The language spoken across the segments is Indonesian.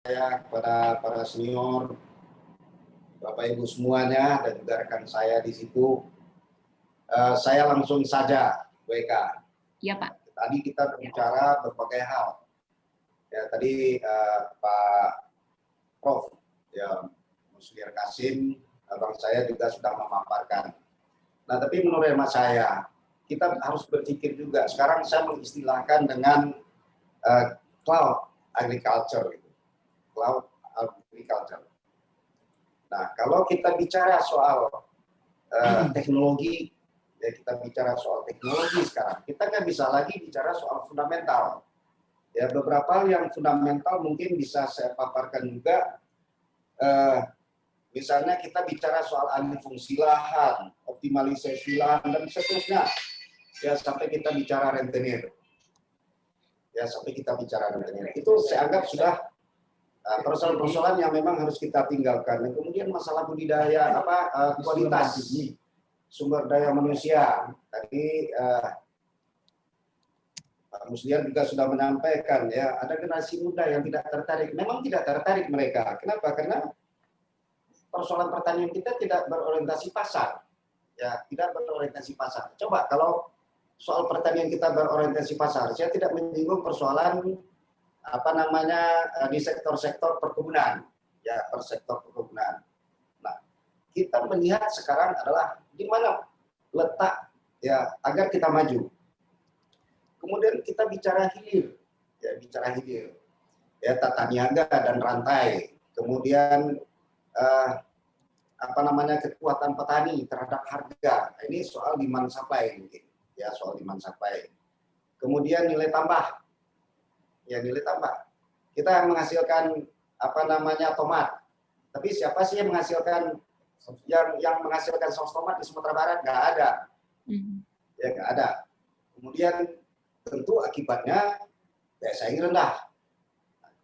saya kepada para senior, Bapak Ibu semuanya, dan juga rekan saya di situ. Saya langsung saja, WK. Ya, Pak. Tadi kita berbicara berbagai hal. Ya, tadi Pak Prof. Ya, Musliar Kasim, abang saya juga sudah memaparkan. Nah, tapi menurut hemat saya, kita harus berpikir juga. Sekarang saya mengistilahkan dengan cloud agriculture, cloud agriculture. Nah, kalau kita bicara soal teknologi, ya kita bicara soal teknologi sekarang, kita nggak bisa lagi bicara soal fundamental. Ya, beberapa yang fundamental mungkin bisa saya paparkan juga. Misalnya kita bicara soal alih fungsi lahan, optimalisasi lahan, dan seterusnya. Ya, sampai kita bicara rentenir. Ya, sampai kita bicara rentenir. Itu saya anggap sudah persoalan-persoalan yang memang harus kita tinggalkan. Dan kemudian masalah budidaya, kualitas sumber daya manusia. Tadi Pak Musliar juga sudah menyampaikan, ya, ada generasi muda yang tidak tertarik. Memang tidak tertarik mereka. Kenapa? Karena persoalan pertanian kita tidak berorientasi pasar. Ya, tidak berorientasi pasar. Coba kalau soal pertanian kita berorientasi pasar, saya tidak menyinggung persoalan di sektor-sektor perkebunan, ya, per sektor perkebunan. Nah, kita melihat sekarang adalah di mana letak, ya, agar kita maju. Kemudian kita bicara hilir, ya, ya, tata niaga dan rantai. Kemudian kekuatan petani terhadap harga. Ini soal demand supply mungkin, ya, soal demand supply. Kemudian nilai tambah, ya, nilai tambah. Kita menghasilkan tomat, tapi siapa sih yang menghasilkan saus tomat di Sumatera Barat? Nggak ada, ya, nggak ada. Kemudian tentu akibatnya daya saing rendah.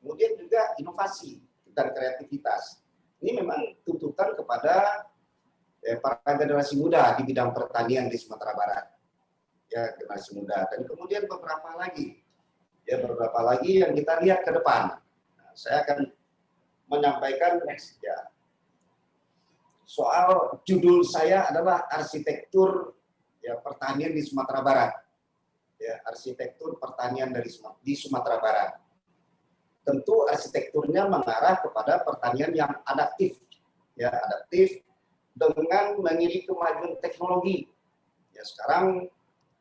Kemudian juga inovasi dan kreativitas. Ini memang tuntutan kepada para generasi muda di bidang pertanian di Sumatera Barat, ya, generasi muda. Dan kemudian beberapa lagi yang kita lihat ke depan. Nah, saya akan menyampaikan ya, soal judul saya adalah arsitektur, ya, pertanian di Sumatera Barat, ya, arsitektur pertanian di Sumatera Barat. Tentu arsitekturnya mengarah kepada pertanian yang adaptif, ya, adaptif dengan mengiringi kemajuan teknologi. Ya, sekarang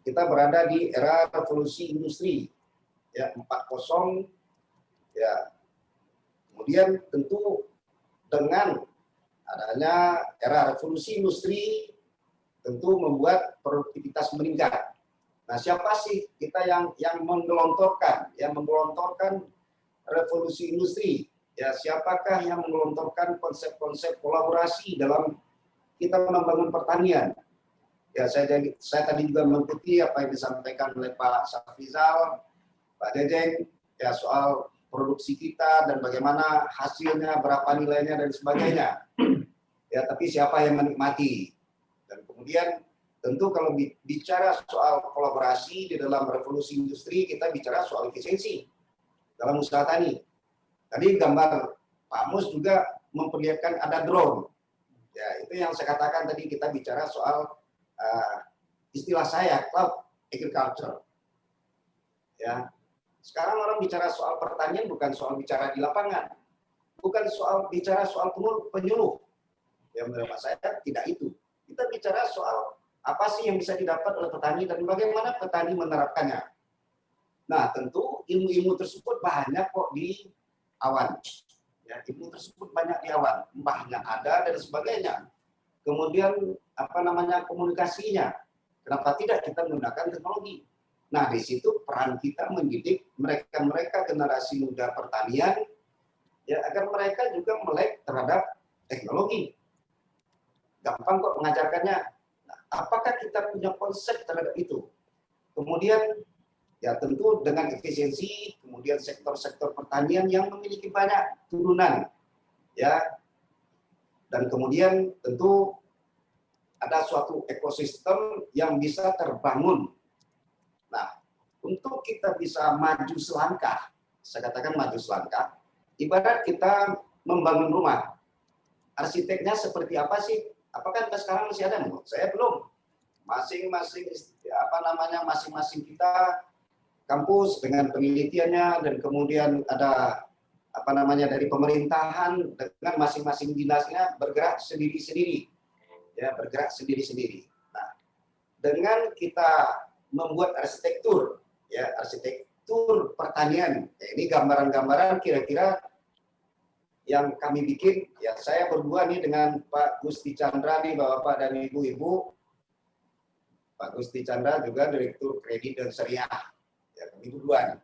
kita berada di era revolusi industri, ya, 4.0, ya. Kemudian tentu dengan adanya era revolusi industri tentu membuat produktivitas meningkat. Nah, siapa sih kita yang menggelontorkan revolusi industri? Ya, siapakah yang menggelontorkan konsep-konsep kolaborasi dalam kita membangun pertanian? Ya, saya tadi juga mengikuti apa yang disampaikan oleh Pak Safrizal, Pak Dejeng, ya, soal produksi kita dan bagaimana hasilnya, berapa nilainya dan sebagainya. Ya, tapi siapa yang menikmati? Dan kemudian tentu kalau bicara soal kolaborasi di dalam revolusi industri, kita bicara soal efisiensi dalam usaha tani. Tadi gambar Pak Mus juga memperlihatkan ada drone. Ya, itu yang saya katakan tadi, kita bicara soal istilah saya cloud agriculture. Ya, sekarang orang bicara soal pertanian bukan soal bicara di lapangan, bukan soal bicara soal penyuluh. Ya, menurut saya tidak itu. Kita bicara soal apa sih yang bisa didapat oleh petani dan bagaimana petani menerapkannya. Nah, tentu ilmu-ilmu tersebut banyak kok di awan. Ya, ilmu tersebut banyak di awan, mbahnya ada dan sebagainya. Kemudian komunikasinya. Kenapa tidak kita menggunakan teknologi? Nah, di situ peran kita mendidik mereka generasi muda pertanian, ya, agar mereka juga melek terhadap teknologi. Gampang kok mengajarkannya. Nah, apakah kita punya konsep terhadap itu? Kemudian, ya, tentu dengan efisiensi, kemudian sektor-sektor pertanian yang memiliki banyak turunan, ya, dan kemudian tentu ada suatu ekosistem yang bisa terbangun. Nah, untuk kita bisa maju selangkah, saya katakan maju selangkah, ibarat kita membangun rumah, arsiteknya seperti apa sih? Apakah kita sekarang masih ada? Menurut saya belum. Masing-masing masing-masing kita kampus dengan penelitiannya, dan kemudian ada dari pemerintahan dengan masing-masing dinasnya bergerak sendiri-sendiri, ya, bergerak sendiri-sendiri. Nah, dengan kita membuat arsitektur, ya, arsitektur pertanian, ya, ini gambaran-gambaran kira-kira yang kami bikin, ya, saya berdua nih dengan Pak Gusti Chandra nih, Bapak dan Ibu-ibu. Pak Gusti Chandra juga Direktur Kredit dan Syariah, ya, kami berdua.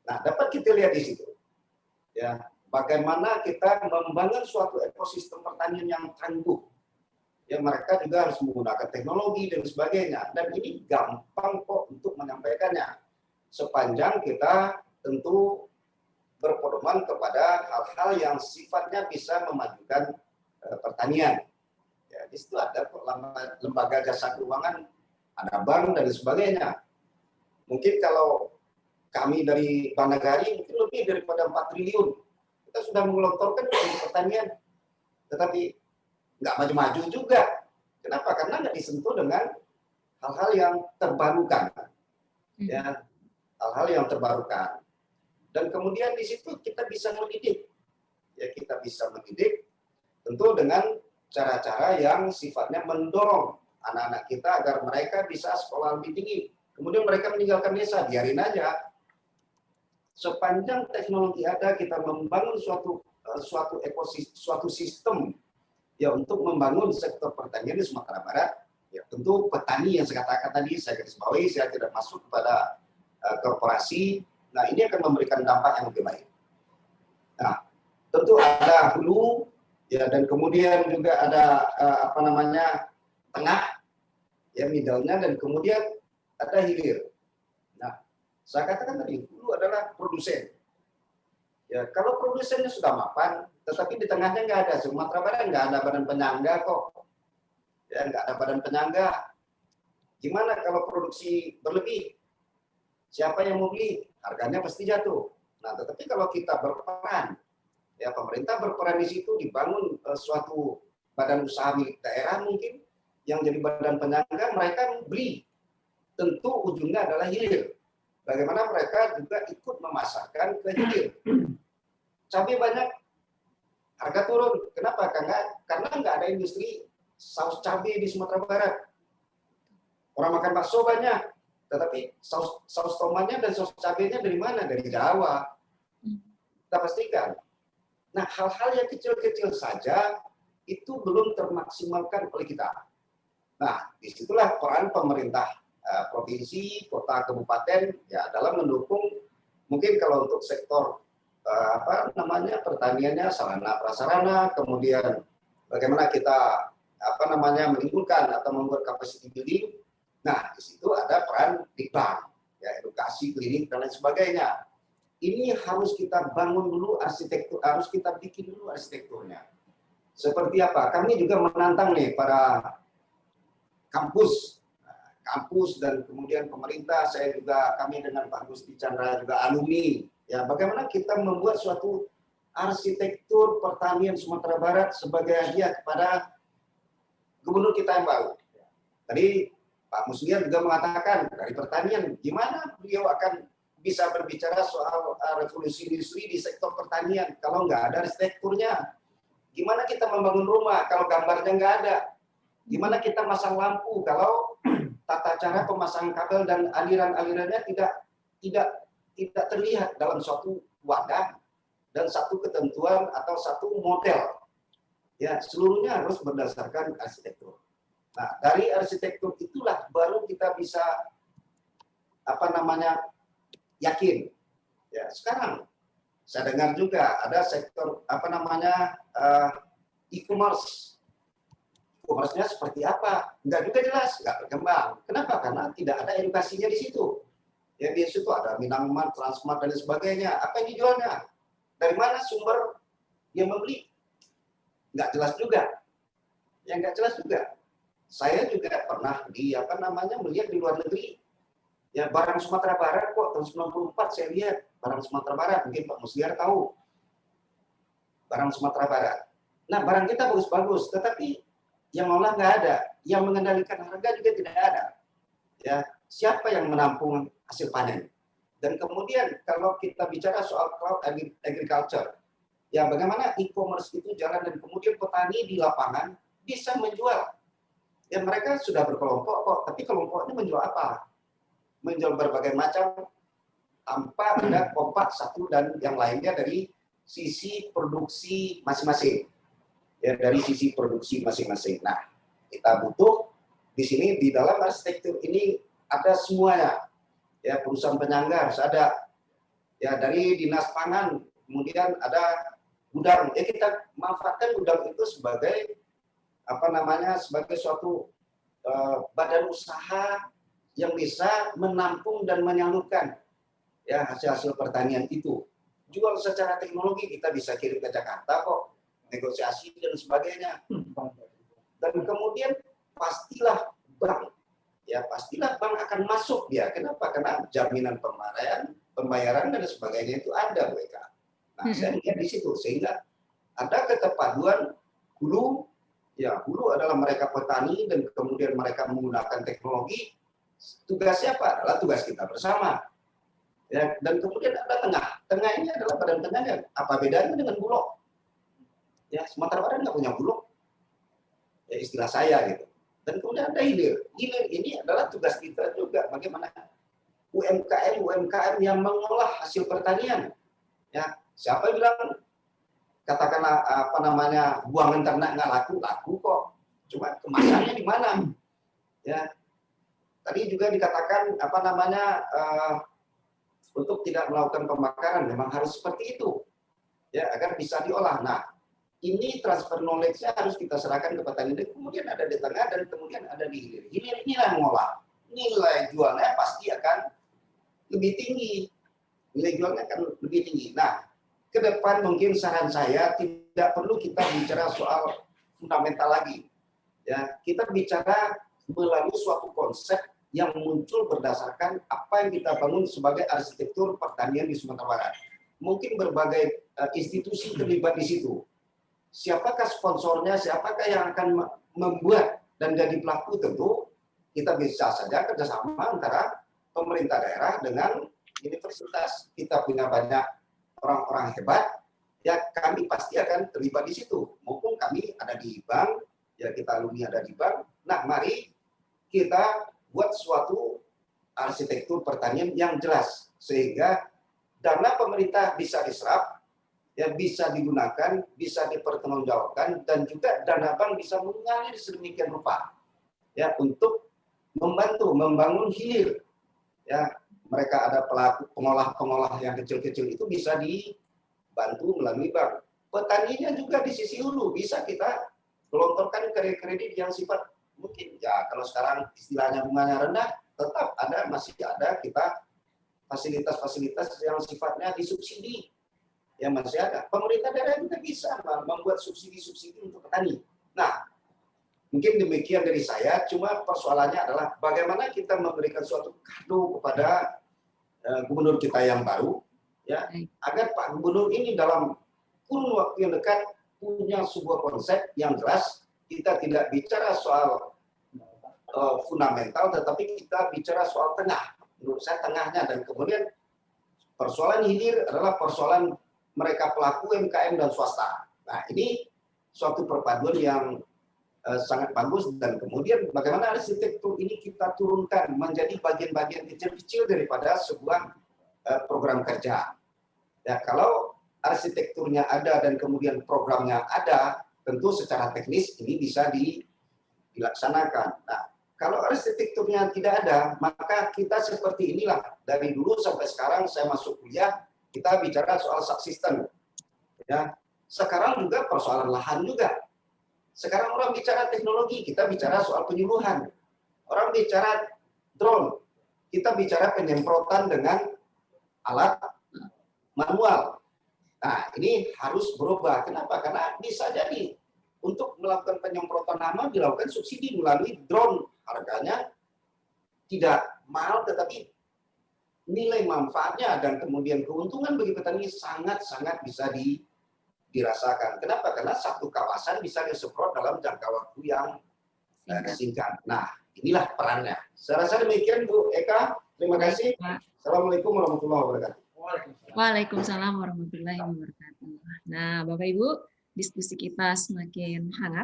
Nah, dapat kita lihat di situ, ya, bagaimana kita membangun suatu ekosistem pertanian yang tangguh. Ya, mereka juga harus menggunakan teknologi dan sebagainya. Dan ini gampang kok untuk menyampaikannya, sepanjang kita tentu berpedoman kepada hal-hal yang sifatnya bisa memajukan pertanian. Ya, di situ ada lembaga jasa keuangan, ada bank dan sebagainya. Mungkin kalau kami dari Bank Nagari mungkin lebih daripada 4 triliun. Kita sudah menggelontorkan di pertanian, tetapi nggak maju-maju juga. Kenapa? Karena nggak disentuh dengan hal-hal yang terbarukan. Ya, hal-hal yang terbarukan. Dan kemudian di situ kita bisa mendidik. Ya, kita bisa mendidik tentu dengan cara-cara yang sifatnya mendorong anak-anak kita agar mereka bisa sekolah lebih tinggi. Kemudian mereka meninggalkan desa, biarin aja. Sepanjang teknologi ada, kita membangun suatu ekosistem, suatu sistem, ya, untuk membangun sektor pertanian di Sumatera Barat. Ya, tentu petani yang saya katakan tadi, saya garis bawahi, saya tidak masuk kepada korporasi. Nah, ini akan memberikan dampak yang lebih baik. Nah, tentu ada hulu, ya, dan kemudian juga ada tengah, ya, middle-nya, dan kemudian ada hilir. Nah, saya katakan tadi, hulu adalah produsen. Ya, kalau produsennya sudah mapan, tetapi di tengahnya nggak ada. Sumatera Barat nggak ada badan penyangga kok. Ya, nggak ada badan penyangga. Gimana kalau produksi berlebih? Siapa yang mau beli? Harganya pasti jatuh. Nah, tetapi kalau kita berperan, ya, pemerintah berperan di situ, dibangun suatu badan usaha milik daerah mungkin yang jadi badan penyangga, mereka beli. Tentu ujungnya adalah hilir. Bagaimana mereka juga ikut memasarkan ke hilir. Cabai banyak, harga turun. Kenapa? Karena nggak ada industri saus cabai di Sumatera Barat. Orang makan bakso banyak, tetapi saus tomatnya dan saus cabainya dari mana? Dari Jawa. Kita pastikan. Nah, hal-hal yang kecil-kecil saja itu belum termaksimalkan oleh kita. Nah, disitulah peran pemerintah provinsi, kota, kabupaten, ya, dalam mendukung, mungkin kalau untuk sektor pertaniannya, sarana prasarana, kemudian bagaimana kita menimbulkan atau membuat capacity building. Nah, di situ ada peran Dikbang, ya, edukasi, klinik, dan lain sebagainya. Ini harus kita bangun dulu arsitektur, harus kita bikin dulu arsitekturnya. Seperti apa? Kami juga menantang nih para kampus dan kemudian pemerintah. Kami dengan Pak Gusti Chandra juga alumni. Ya, bagaimana kita membuat suatu arsitektur pertanian Sumatera Barat sebagai hadiah kepada gubernur kita yang baru. Tadi Pak Musliar juga mengatakan dari pertanian, gimana beliau akan bisa berbicara soal revolusi industri di sektor pertanian kalau nggak ada arsitekturnya? Gimana kita membangun rumah kalau gambarnya nggak ada? Gimana kita masang lampu kalau tata cara pemasangan kabel dan aliran-alirannya tidak terlihat dalam suatu wadah dan satu ketentuan atau satu model? Ya, seluruhnya harus berdasarkan arsitektur. Nah, dari arsitektur itulah baru kita bisa yakin. Ya, sekarang saya dengar juga ada sektor e-commerce. E-commerce-nya seperti apa? Enggak juga jelas, enggak berkembang. Kenapa? Karena tidak ada edukasinya di situ. Ya, di situ ada Minangmart, Transmart, dan sebagainya. Apa yang dijualnya? Dari mana sumber yang membeli? Enggak jelas juga. Yang enggak jelas juga. Saya juga pernah melihat di luar negeri. Ya, barang Sumatera Barat kok tahun 94 saya lihat barang Sumatera Barat, mungkin Pak Musliar tahu. barang Sumatera Barat. Nah, barang kita bagus-bagus, tetapi yang olah nggak ada, yang mengendalikan harga juga tidak ada. Ya, siapa yang menampung hasil panen? Dan kemudian kalau kita bicara soal cloud agriculture, ya bagaimana e-commerce itu jalan dan kemudian petani di lapangan bisa menjual. Ya mereka sudah berkelompok kok, tapi kelompoknya menjual apa? Menjual berbagai macam tanpa ada kompak satu dan yang lainnya dari sisi produksi masing-masing. Ya dari sisi produksi masing-masing. Nah, kita butuh di sini di dalam arsitektur ini ada semuanya. Ya perusahaan penyangga harus ada. Ya dari dinas pangan, kemudian ada gudang. Ya kita manfaatkan gudang itu sebagai sebagai suatu badan usaha yang bisa menampung dan menyalurkan ya hasil-hasil pertanian itu. Jual secara teknologi kita bisa kirim ke Jakarta kok, negosiasi dan sebagainya. Dan kemudian pastilah bank akan masuk dia. Kenapa? Karena jaminan pembayaran dan sebagainya itu ada mereka. Nah, saya lihat di situ sehingga ada keterpaduan hulu. Ya, hulu adalah mereka petani dan kemudian mereka menggunakan teknologi. Tugas siapa? Adalah tugas kita bersama. Ya, dan kemudian ada tengah. Tengah ini adalah badan tengahnya. Apa bedanya dengan Bulog? Ya, Sumatera Barat nggak punya Bulog. Ya, istilah saya gitu. Dan kemudian ada hilir. Hilir ini adalah tugas kita juga. Bagaimana UMKM yang mengolah hasil pertanian. Ya, siapa yang bilang katakanlah buangan ternak nggak laku kok, cuma kemasannya di mana? Ya, tadi juga dikatakan untuk tidak melakukan pembakaran memang harus seperti itu, ya agar bisa diolah. Nah, ini transfer knowledge-nya harus kita serahkan ke petani, dan kemudian ada di tengah dan kemudian ada di hilir. Hilir inilah yang mengolah, nilai jualnya pasti akan lebih tinggi, Nah, ke depan mungkin saran saya tidak perlu kita bicara soal fundamental lagi. Ya, kita bicara melalui suatu konsep yang muncul berdasarkan apa yang kita bangun sebagai arsitektur pertanian di Sumatera Barat. Mungkin berbagai institusi terlibat di situ. Siapakah sponsornya, siapakah yang akan membuat dan jadi pelaku, tentu kita bisa saja kerjasama antara pemerintah daerah dengan universitas. Kita punya banyak orang-orang hebat, ya kami pasti akan terlibat di situ. Maupun kami ada di bank, ya kita alumni ada di bank. Nah, mari kita buat suatu arsitektur pertanian yang jelas, sehingga dana pemerintah bisa diserap, ya bisa digunakan, bisa dipertanggungjawabkan, dan juga dana bank bisa mengalir sedemikian rupa, ya untuk membantu membangun hilir. Ya, mereka ada pelaku pengolah yang kecil-kecil itu bisa dibantu melalui bank. Petaninya juga di sisi hulu bisa kita gelontorkan kredit yang sifat mungkin ya kalau sekarang istilahnya bunganya rendah, tetap masih ada kita fasilitas-fasilitas yang sifatnya disubsidi. Ya masih ada. Pemerintah daerah juga bisa membuat subsidi-subsidi untuk petani. Nah, mungkin demikian dari saya, cuma persoalannya adalah bagaimana kita memberikan suatu kado kepada gubernur kita yang baru, ya, agar Pak Gubernur ini dalam kurun waktu yang dekat punya sebuah konsep yang jelas. Kita tidak bicara soal fundamental, tetapi kita bicara soal tengah. Menurut saya tengahnya, dan kemudian persoalan hilir adalah persoalan mereka pelaku UMKM dan swasta. Nah, ini suatu perpaduan yang sangat bagus, dan kemudian bagaimana arsitektur ini kita turunkan menjadi bagian-bagian kecil-kecil daripada sebuah program kerja. Ya, kalau arsitekturnya ada dan kemudian programnya ada, tentu secara teknis ini bisa dilaksanakan. Nah, kalau arsitekturnya tidak ada, maka kita seperti inilah. Dari dulu sampai sekarang saya masuk kuliah, kita bicara soal subsisten. Ya, sekarang juga persoalan lahan juga. Sekarang orang bicara teknologi, kita bicara soal penyuluhan. Orang bicara drone, kita bicara penyemprotan dengan alat manual. Nah, ini harus berubah. Kenapa? Karena bisa jadi untuk melakukan penyemprotan hama dilakukan subsidi melalui drone. Harganya tidak mahal, tetapi nilai manfaatnya dan kemudian keuntungan bagi petani sangat-sangat bisa dirasakan. Kenapa? Karena satu kawasan bisa disemprot dalam jangka waktu yang singkat. Nah, inilah perannya. Saya rasa demikian, Bu Eka. Terima kasih. Assalamualaikum warahmatullahi wabarakatuh. Waalaikumsalam warahmatullahi wabarakatuh. Nah, Bapak Ibu, diskusi kita semakin hangat.